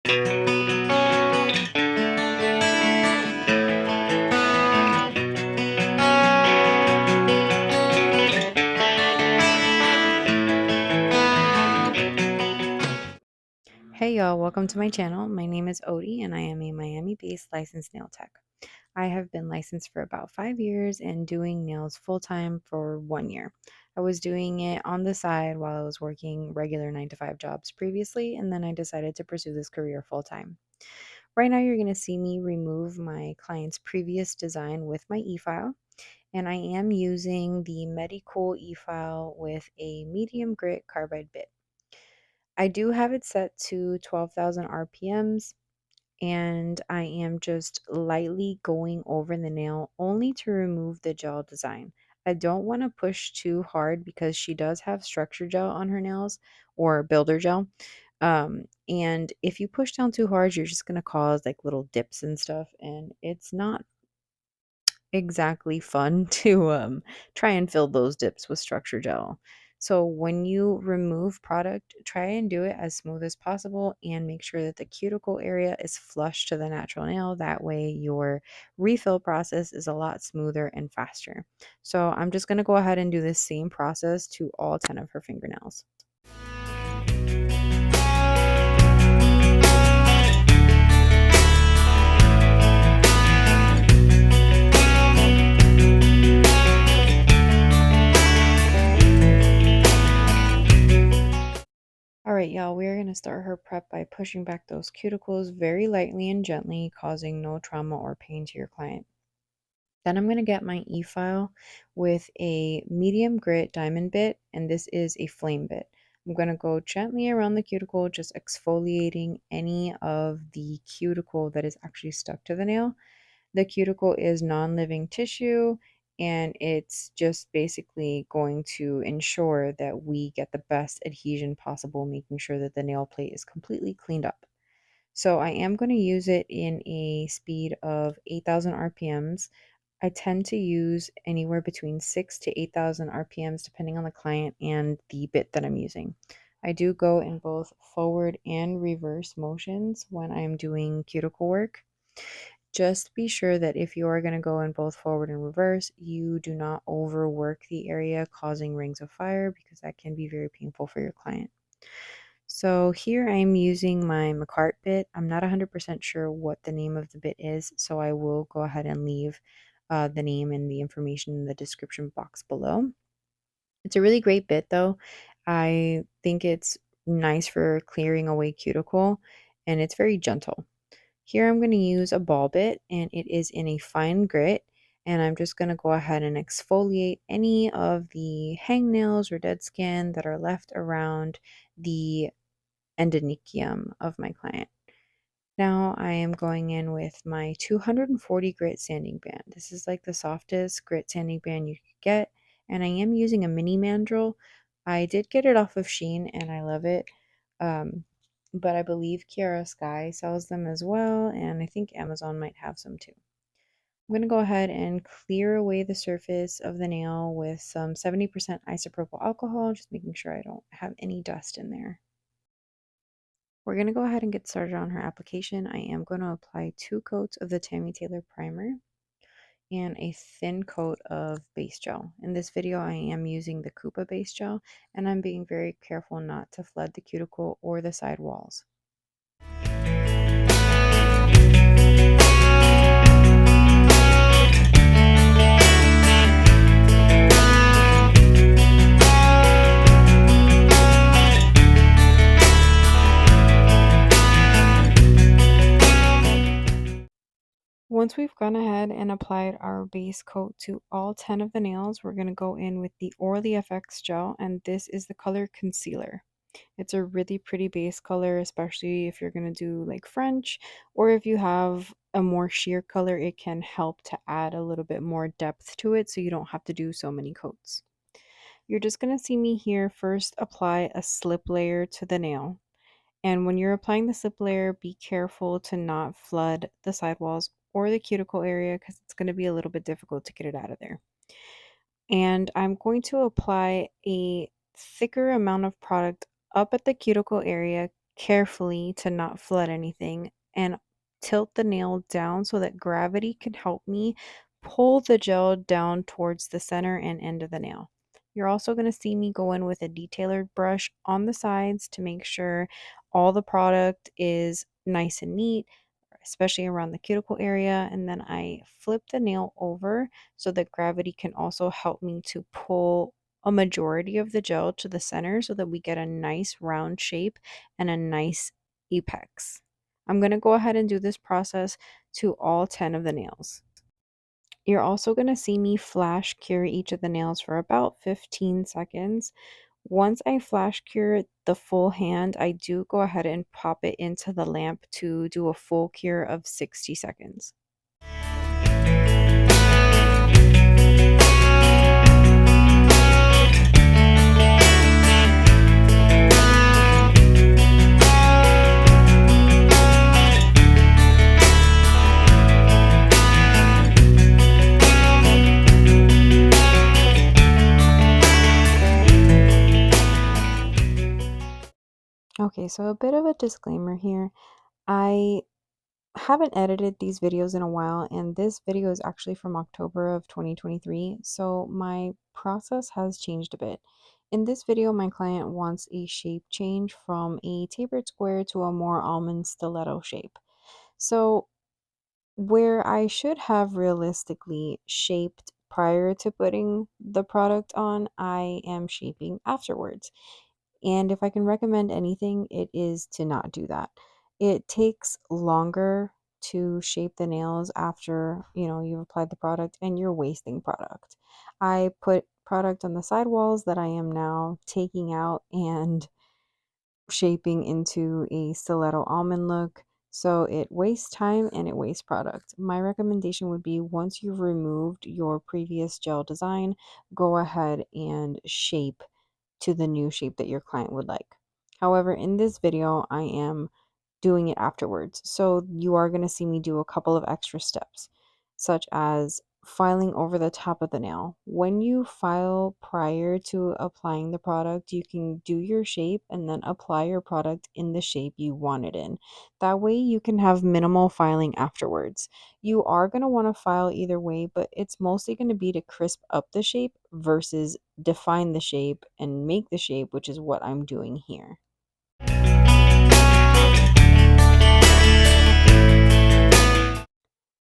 Hey y'all, welcome to my channel. My name is Odie and I am a Miami-based licensed nail tech. I have been licensed for about 5 years and doing nails full-time for 1 year. I was doing it on the side while I was working regular 9 to 5 jobs previously, and then I decided to pursue this career full-time. Right now, you're going to see me remove my client's previous design with my e-file, and I am using the Medicool e-file with a medium grit carbide bit. I do have it set to 12,000 RPMs, and I am just lightly going over the nail only to remove the gel design. I don't want to push too hard because she does have structure gel on her nails, or builder gel. And if you push down too hard, you're just going to cause like little dips and stuff, and it's not exactly fun to try and fill those dips with structure gel. So when you remove product, try and do it as smooth as possible and make sure that the cuticle area is flush to the natural nail. That way your refill process is a lot smoother and faster. So I'm just going to go ahead and do this same process to all 10 of her fingernails. All right, y'all, we're going to start her prep by pushing back those cuticles very lightly and gently, causing no trauma or pain to your client. Then I'm going to get my e-file with a medium grit diamond bit, and this is a flame bit. I'm going to go gently around the cuticle, just exfoliating any of the cuticle that is actually stuck to the nail. The cuticle is non-living tissue, and it's just basically going to ensure that we get the best adhesion possible, making sure that the nail plate is completely cleaned up. So I am going to use it in a speed of 8,000 RPMs. I tend to use anywhere between 6 to 8,000 RPMs depending on the client and the bit that I'm using. I do go in both forward and reverse motions when I'm doing cuticle work. Just be sure that if you are going to go in both forward and reverse, you do not overwork the area, causing rings of fire, because that can be very painful for your client. So here I'm using my Makartt bit. I'm not 100% sure what the name of the bit is, so I will go ahead and leave the name and the information in the description box below. It's a really great bit though. I think it's nice for clearing away cuticle, and it's very gentle. Here I'm going to use a ball bit, and it is in a fine grit, and I'm just going to go ahead and exfoliate any of the hangnails or dead skin that are left around the endonychium of my client. Now I am going in with my 240 grit sanding band. This is like the softest grit sanding band you could get, and I am using a mini mandrel. I did get it off of Shein and I love it. But I believe Kiara Sky sells them as well, and I think Amazon might have some too. I'm going to go ahead and clear away the surface of the nail with some 70% isopropyl alcohol, just making sure I don't have any dust in there. We're going to go ahead and get started on her application. I am going to apply 2 coats of the Tammy Taylor primer and a thin coat of base gel. In this video, I am using the Koopa base gel, and I'm being very careful not to flood the cuticle or the side walls. Once we've gone ahead and applied our base coat to all 10 of the nails, we're going to go in with the Orly FX gel, and this is the color Concealer. It's a really pretty base color, especially if you're going to do like French, or if you have a more sheer color, it can help to add a little bit more depth to it so you don't have to do so many coats. You're just going to see me here first apply a slip layer to the nail. And when you're applying the slip layer, be careful to not flood the sidewalls or the cuticle area, because it's going to be a little bit difficult to get it out of there. And I'm going to apply a thicker amount of product up at the cuticle area, carefully to not flood anything and tilt the nail down so that gravity can help me pull the gel down towards the center and end of the nail. You're also going to see me go in with a detailer brush on the sides to make sure all the product is nice and neat, especially around the cuticle area. And then I flip the nail over so that gravity can also help me to pull a majority of the gel to the center so that we get a nice round shape and a nice apex. I'm going to go ahead and do this process to all 10 of the nails. You're also going to see me flash cure each of the nails for about 15 seconds. Once I flash cure the full hand, I do go ahead and pop it into the lamp to do a full cure of 60 seconds. Okay, so a bit of a disclaimer here. I haven't edited these videos in a while, and this video is actually from October of 2023, so my process has changed a bit. In this video, my client wants a shape change from a tapered square to a more almond stiletto shape. So, where I should have realistically shaped prior to putting the product on, I am shaping afterwards. And if I can recommend anything, it is to not do that. It takes longer to shape the nails after, you've applied the product and you're wasting product. I put product on the sidewalls that I am now taking out and shaping into a stiletto almond look. So it wastes time and it wastes product. My recommendation would be once you've removed your previous gel design, go ahead and shape to the new shape that your client would like. However, in this video, I am doing it afterwards. So you are going to see me do a couple of extra steps, such as filing over the top of the nail. When you file prior to applying the product, you can do your shape and then apply your product in the shape you want it in. That way you can have minimal filing afterwards. You are going to want to file either way, but it's mostly going to be to crisp up the shape versus define the shape and make the shape, which is what I'm doing here.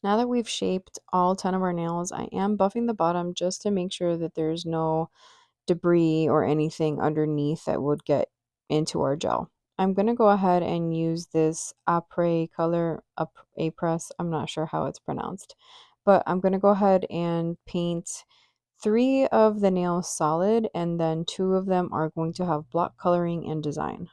Now that we've shaped all 10 of our nails, I am buffing the bottom just to make sure that there's no debris or anything underneath that would get into our gel. I'm going to go ahead and use this Après color, Apress, I'm not sure how it's pronounced, but I'm going to go ahead and paint 3 of the nails solid, and then 2 of them are going to have block coloring and design.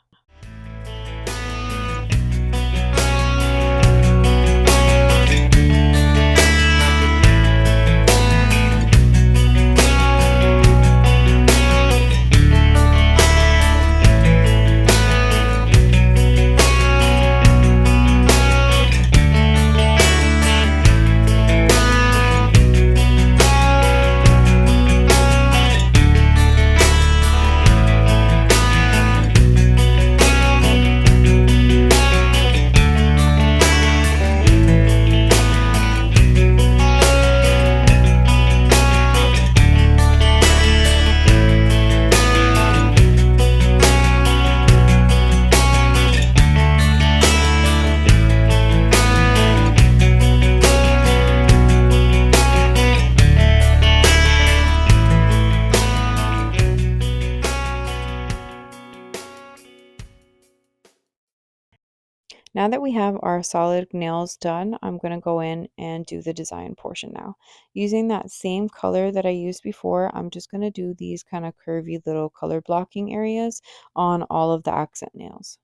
Now that we have our solid nails done, I'm going to go in and do the design portion now. Using that same color that I used before, I'm just going to do these kind of curvy little color blocking areas on all of the accent nails.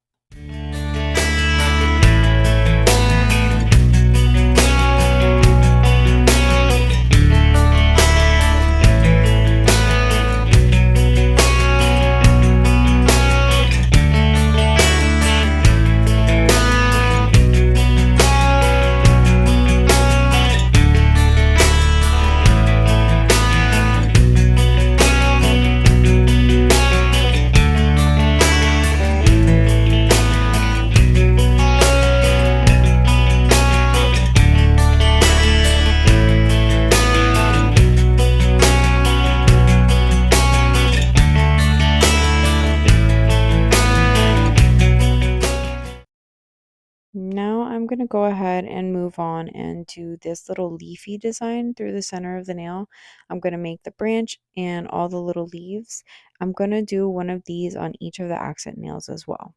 Now I'm going to go ahead and move on and do this little leafy design through the center of the nail. I'm going to make the branch and all the little leaves. I'm going to do one of these on each of the accent nails as well.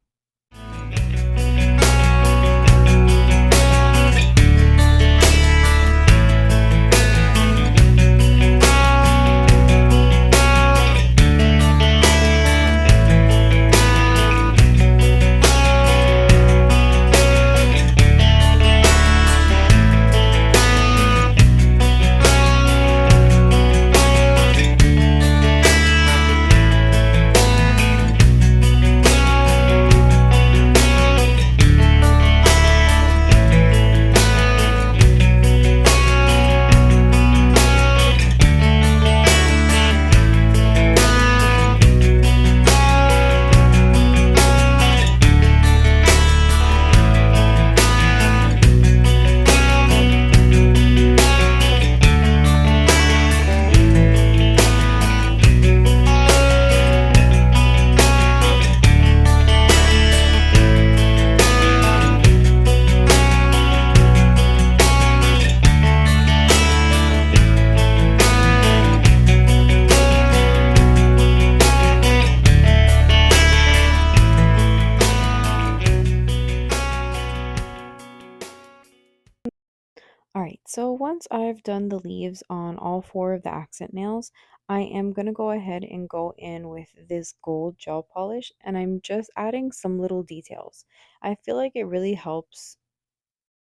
Alright, so once I've done the leaves on all four of the accent nails, I am going to go ahead and go in with this gold gel polish, and I'm just adding some little details. I feel like it really helps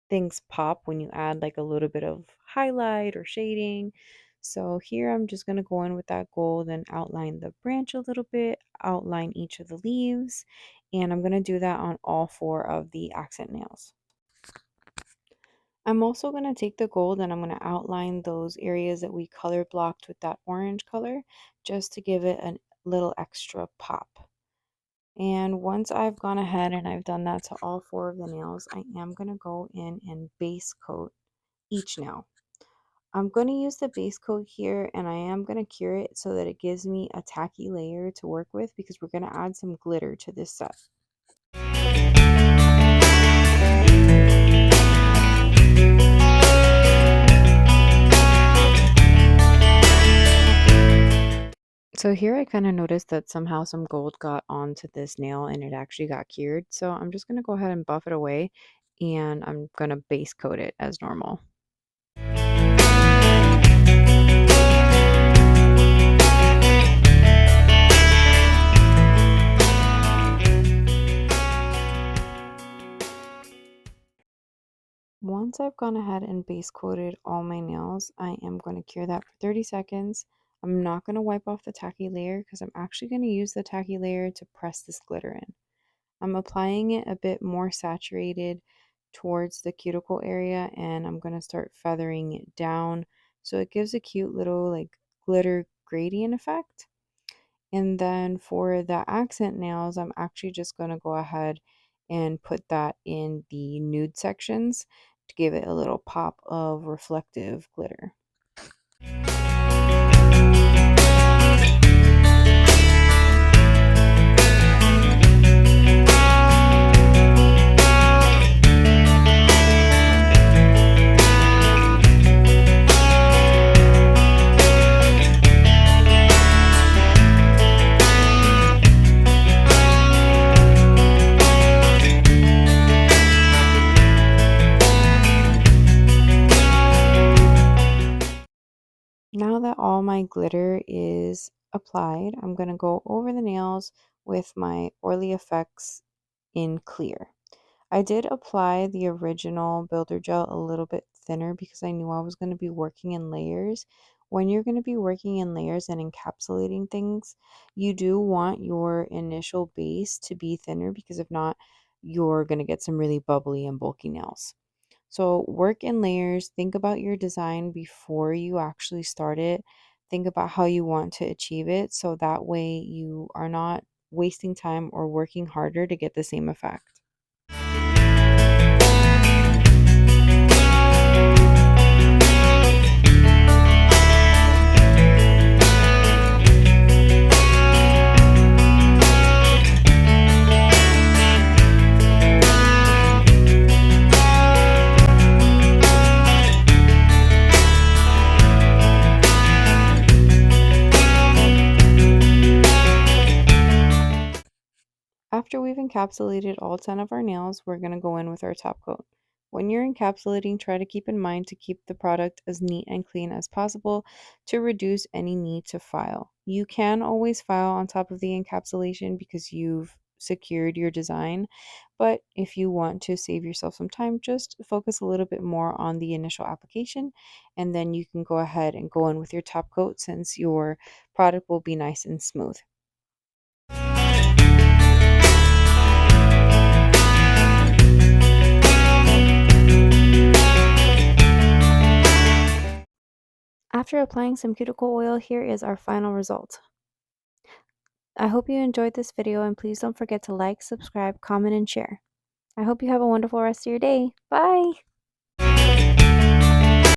things pop when you add like a little bit of highlight or shading. So here I'm just going to go in with that gold and outline the branch a little bit, outline each of the leaves, and I'm going to do that on all four of the accent nails. I'm also going to take the gold and I'm going to outline those areas that we color blocked with that orange color just to give it a little extra pop. And once I've gone ahead and I've done that to all four of the nails, I am going to go in and base coat each nail. I'm going to use the base coat here and I am going to cure it so that it gives me a tacky layer to work with because we're going to add some glitter to this set. So here I kind of noticed that somehow some gold got onto this nail and it actually got cured. So I'm just going to go ahead and buff it away and I'm going to base coat it as normal. Once I've gone ahead and base coated all my nails, I am going to cure that for 30 seconds. I'm not going to wipe off the tacky layer because I'm actually going to use the tacky layer to press this glitter in. I'm applying it a bit more saturated towards the cuticle area and I'm going to start feathering it down so it gives a cute little like glitter gradient effect. And then for the accent nails, I'm actually just going to go ahead and put that in the nude sections to give it a little pop of reflective glitter. Now that all my glitter is applied, I'm going to go over the nails with my Orly Effects in clear. I did apply the original builder gel a little bit thinner because I knew I was going to be working in layers. When you're going to be working in layers and encapsulating things, you do want your initial base to be thinner because if not, you're going to get some really bubbly and bulky nails. So work in layers, think about your design before you actually start it. Think about how you want to achieve it so that way you are not wasting time or working harder to get the same effect. encapsulated all 10 of our nails, we're going to go in with our top coat. When you're encapsulating, try to keep in mind to keep the product as neat and clean as possible to reduce any need to file. You can always file on top of the encapsulation because you've secured your design, but if you want to save yourself some time, just focus a little bit more on the initial application, and then you can go ahead and go in with your top coat since your product will be nice and smooth. After applying some cuticle oil, here is our final result. I hope you enjoyed this video, and please don't forget to like, subscribe, comment, and share. I hope you have a wonderful rest of your day. Bye!